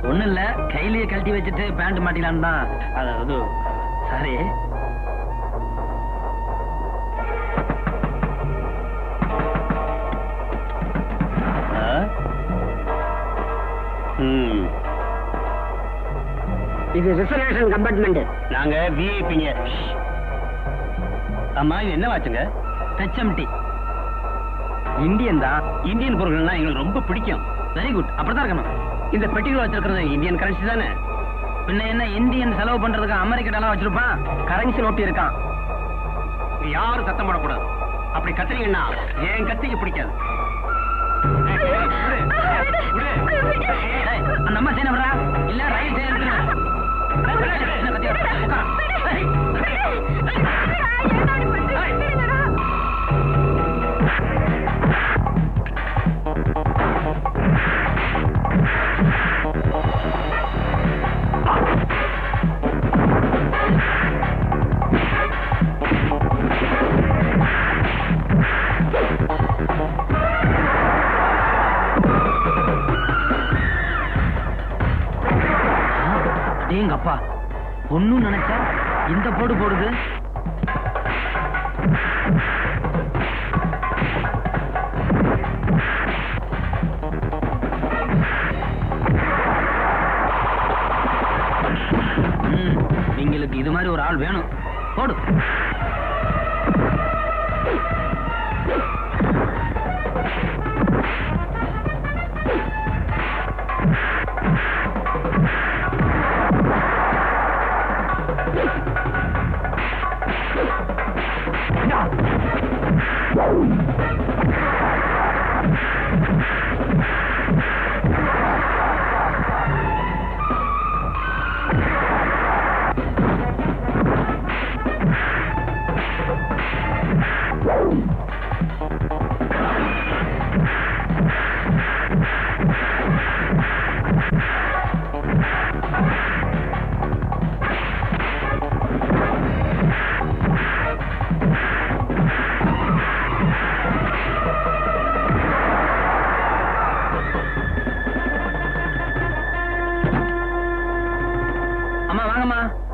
ஒண்ணும் இல்ல, கையிலேயே கழட்டி வச்சுட்டு பேண்ட் மாட்டிக்கலான்னு தான். அதாவது சாரி. இது ரிசர்வேஷன் கம்பார்ட்மெண்ட். நாங்க விஐபிங்க. ஆமா, இது என்ன வாச்சுங்க? HMT. இந்தியன் தான். இந்தியன் பொருள்கள்னா எங்களுக்கு ரொம்ப பிடிக்கும். வெரி குட், அப்படிதான் இருக்கணும். இந்த பெட்டிகள் வச்சிருக்கிறது இந்தியன் கரன்சி தானே? பின்ன என்ன இந்தியன் செலவு பண்றதுக்கு அமெரிக்க டாலர் வச்சிருப்பான்? கரன்சி நோட்டு இருக்கான். யாரும் சத்தம் போடக்கூடாது. அப்படி கத்துறீங்கன்னா என் கத்திக்கு பிடிக்காது. அந்த அம்மா செய்ய வரா இல்ல ரயில் செய்ய அப்பா ஒன்னும் நினைச்சா இந்த போடு போடுது. உங்களுக்கு இது மாதிரி ஒரு ஆள் வேணும். போடு.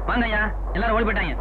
வாங்கய்யா, எல்லாரும் ஓடி போயிட்டாங்க.